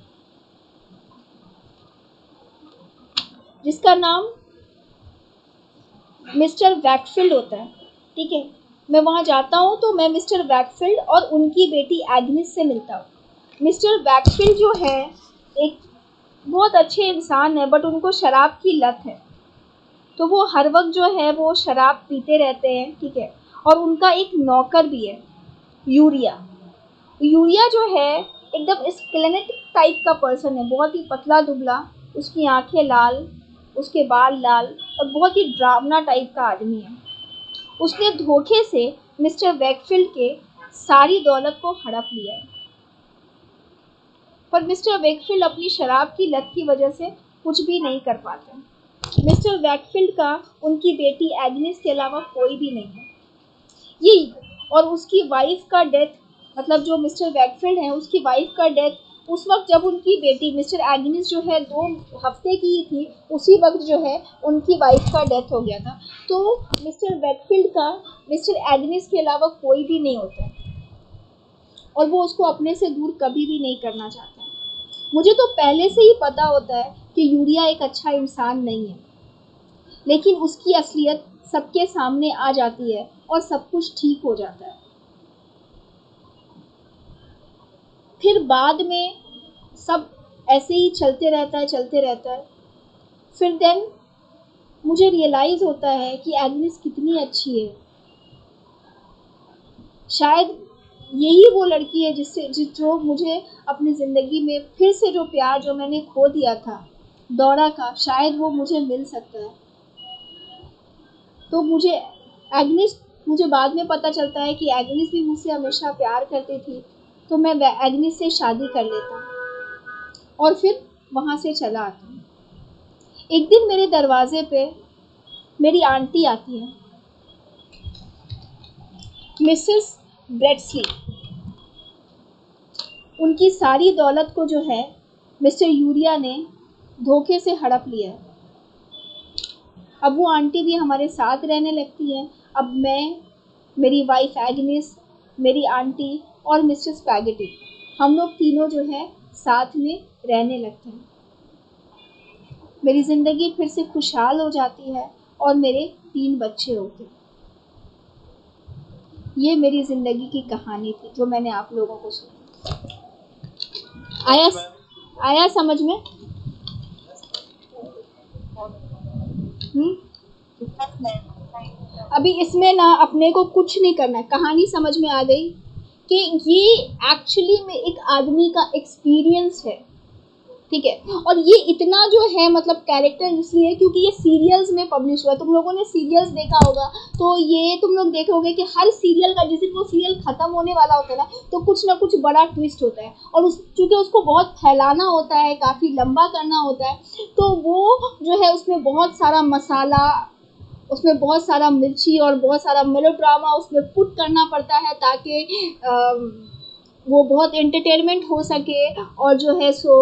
Speaker 1: जिसका नाम मिस्टर वैकफील्ड होता है। ठीक है, मैं वहाँ जाता हूँ तो मैं मिस्टर वैकफील्ड और उनकी बेटी एग्नेस से मिलता हूँ। मिस्टर वैकफील्ड जो है एक बहुत अच्छे इंसान है, बट उनको शराब की लत है, तो वो हर वक्त जो है वो शराब पीते रहते हैं। ठीक है, और उनका एक नौकर भी है, यूरिया। यूरिया जो है एकदम स्केलेटिक टाइप का पर्सन है, बहुत ही पतला दुबला, उसकी आंखें लाल, उसके बाल लाल और बहुत ही ड्रावना टाइप का आदमी है। उसने धोखे से मिस्टर वैकफील्ड के सारी दौलत को हड़प लिया है, पर मिस्टर वैकफील्ड अपनी शराब की लत की वजह से कुछ भी नहीं कर पाते। मिस्टर वैकफील्ड का उनकी बेटी एग्नेस के अलावा कोई भी नहीं है। ये और उसकी वाइफ का डेथ, मतलब जो मिस्टर वैकफील्ड है उसकी वाइफ का डेथ उस वक्त जब उनकी बेटी मिस्टर एग्निस जो है 2 हफ्ते की ही थी, उसी वक्त जो है उनकी वाइफ का डेथ हो गया था। तो मिस्टर वेकफील्ड का मिस्टर एग्निस के अलावा कोई भी नहीं होता है और वो उसको अपने से दूर कभी भी नहीं करना चाहता है। मुझे तो पहले से ही पता होता है कि यूरिया एक अच्छा इंसान नहीं है, लेकिन उसकी असलियत सबके सामने आ जाती है और सब कुछ ठीक हो जाता है। फिर बाद में सब ऐसे ही चलते रहता है। फिर देन मुझे रियलाइज़ होता है कि एग्निस कितनी अच्छी है। शायद यही वो लड़की है जो मुझे अपनी ज़िंदगी में फिर से जो प्यार जो मैंने खो दिया था दौरा का, शायद वो मुझे मिल सकता है। तो मुझे बाद में पता चलता है कि एग्निस भी मुझसे हमेशा प्यार करती थी, तो मैं एग्निस से शादी कर लेता और फिर वहाँ से चला आता। एक दिन मेरे दरवाजे पे मेरी आंटी आती है, मिसेस ब्रेडस्ली। उनकी सारी दौलत को जो है मिस्टर यूरिया ने धोखे से हड़प लिया है। अब वो आंटी भी हमारे साथ रहने लगती है। अब मैं, मेरी वाइफ एग्निस, मेरी आंटी और मिस्टर स्पैगेटी, हम लोग तीनों जो है साथ में रहने लगते हैं। मेरी ज़िंदगी फिर से खुशहाल हो जाती है और मेरे 3 बच्चे होते हैं। ये मेरी ज़िंदगी की कहानी थी जो मैंने आप लोगों को सुनाई। आया समझ में? अभी इसमें ना अपने को कुछ नहीं करना है, कहानी समझ में आ गई कि ये एक्चुअली में एक आदमी का एक्सपीरियंस है, ठीक है। और ये इतना जो है मतलब कैरेक्टर इसलिए क्योंकि ये सीरियल्स में पब्लिश हुआ है। तुम लोगों ने सीरियल्स देखा होगा, तो ये तुम लोग देखोगे कि हर सीरियल का जिस दिन वो सीरियल ख़त्म होने वाला होता है ना, तो कुछ ना कुछ बड़ा ट्विस्ट होता है और चूँकि उसको बहुत फैलाना होता है, काफ़ी लंबा करना होता है, तो वो जो है उसमें बहुत सारा मसाला, उसमें बहुत सारा मिर्ची और बहुत सारा मेलोड्रामा उसमें पुट करना पड़ता है ताकि वो बहुत एंटरटेनमेंट हो सके और जो है सो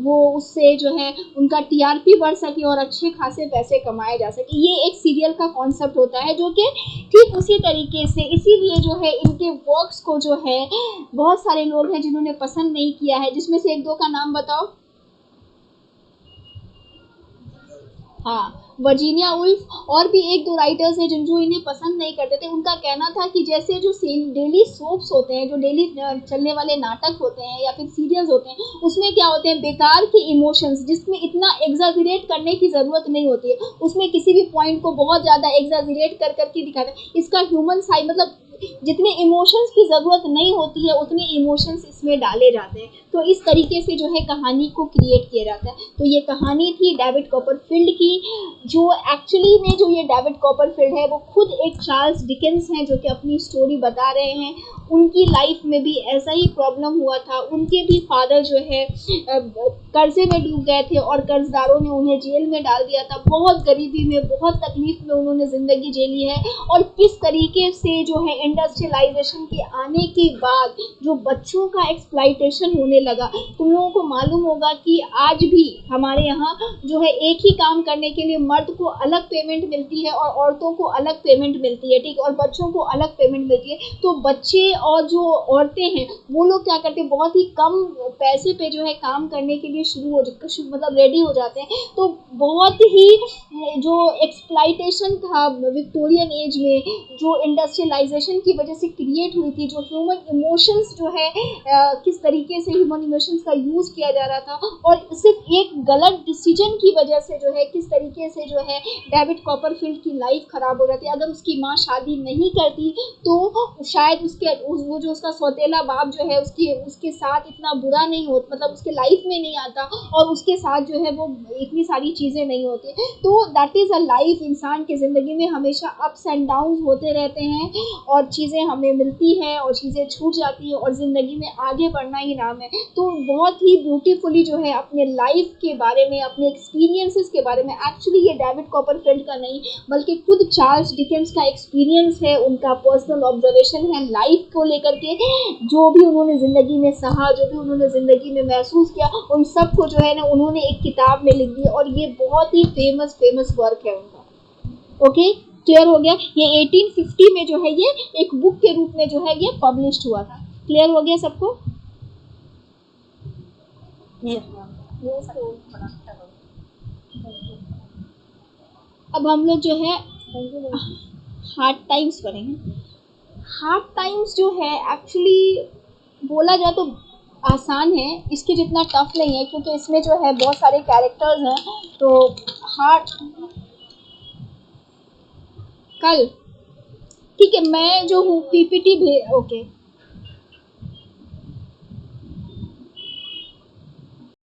Speaker 1: वो उससे जो है उनका टीआरपी बढ़ सके और अच्छे खासे पैसे कमाए जा सके। ये एक सीरियल का कॉन्सेप्ट होता है जो कि ठीक उसी तरीके से, इसीलिए जो है इनके वर्क्स को जो है बहुत सारे लोग हैं जिन्होंने पसंद नहीं किया है। जिसमें से 1-2 का नाम बताओ। हाँ, वर्जीनिया वुल्फ और भी 1-2 राइटर्स हैं जो इन्हें पसंद नहीं करते थे। उनका कहना था कि जैसे जो डेली सोप्स होते हैं, जो डेली चलने वाले नाटक होते हैं या फिर सीरियल्स होते हैं, उसमें क्या होते हैं बेकार के इमोशंस, जिसमें इतना एग्जैजरेट करने की ज़रूरत नहीं होती है। उसमें किसी भी पॉइंट को बहुत ज़्यादा एग्जैजरेट करके दिखाते हैं। इसका ह्यूमन साइड मतलब जितने इमोशंस की ज़रूरत नहीं होती है उतने इमोशंस इसमें डाले जाते हैं। तो इस तरीके से जो है कहानी को क्रिएट किया जाता है। तो ये कहानी थी डेविड कॉपरफील्ड की, जो एक्चुअली में जो ये डेविड कॉपरफील्ड है वो खुद एक चार्ल्स डिकेंस हैं जो कि अपनी स्टोरी बता रहे हैं। उनकी लाइफ में भी ऐसा ही प्रॉब्लम हुआ था। उनके भी फादर जो है कर्जे में डूब गए थे और कर्जदारों ने उन्हें जेल में डाल दिया था। बहुत गरीबी में, बहुत तकलीफ में उन्होंने ज़िंदगी झेली है। और किस तरीके से जो है इंडस्ट्रियलाइजेशन के आने के बाद जो बच्चों का एक्सप्लॉइटेशन होने लगा। तुम लोगों को मालूम होगा कि आज भी हमारे यहाँ जो है एक ही काम करने के लिए मर्द को अलग पेमेंट मिलती है और औरतों को अलग पेमेंट मिलती है, ठीक, और बच्चों को अलग पेमेंट मिलती है। तो बच्चे और जो औरतें हैं वो लोग क्या करते हैं, बहुत ही कम पैसे पे जो है काम करने के लिए मतलब रेडी हो जाते हैं। तो बहुत ही जो एक्सप्लॉइटेशन था विक्टोरियन एज में, जो इंडस्ट्रियलाइजेशन की वजह से क्रिएट हुई थी, जो ह्यूमन इमोशंस जो है किस तरीके से ह्यूमन इमोशंस का यूज़ किया जा रहा था और सिर्फ एक गलत डिसीजन की वजह से जो है किस तरीके से जो है डेविड कॉपरफील्ड की लाइफ ख़राब हो जाती। अगर उसकी माँ शादी नहीं करती तो शायद वो जो उसका सौतेला बाप जो है उसके साथ इतना बुरा नहीं होता, मतलब उसके लाइफ में नहीं आता और उसके साथ जो है वो इतनी सारी चीज़ें नहीं होती। तो दैट इज़ अ लाइफ। इंसान की ज़िंदगी में हमेशा अप्स एंड डाउन्स होते रहते हैं और चीज़ें हमें मिलती हैं और चीज़ें छूट जाती हैं और ज़िंदगी में आगे बढ़ना ही नाम है। तो बहुत ही ब्यूटीफुली जो है अपने लाइफ के बारे में, अपने एक्सपीरियंसेस के बारे में, एक्चुअली ये डेविड कॉपरफील्ड का नहीं बल्कि खुद चार्ल्स डिकेंस का एक्सपीरियंस है, उनका पर्सनल ऑब्जर्वेशन है लाइफ को लेकर के, जो भी उन्होंने ज़िंदगी में सहा, जो भी उन्होंने ज़िंदगी में महसूस किया, उन सब को जो है ना उन्होंने एक किताब में लिख दिया और ये बहुत ही फेमस वर्क है उनका। ओके, क्लियर हो गया। ये 1850 में जो है ये एक बुक के रूप में जो है ये पब्लिश हुआ था। क्लियर हो गया सबको? अब हम लोग जो है हार्ड टाइम्स पढ़ेंगे। हार्ड टाइम्स जो है एक्चुअली बोला जाए तो आसान है, इसके जितना टफ नहीं है क्योंकि इसमें जो है बहुत सारे कैरेक्टर्स हैं। तो हार्ड कल ठीक है, मैं जो हूँ पीपीटी ओके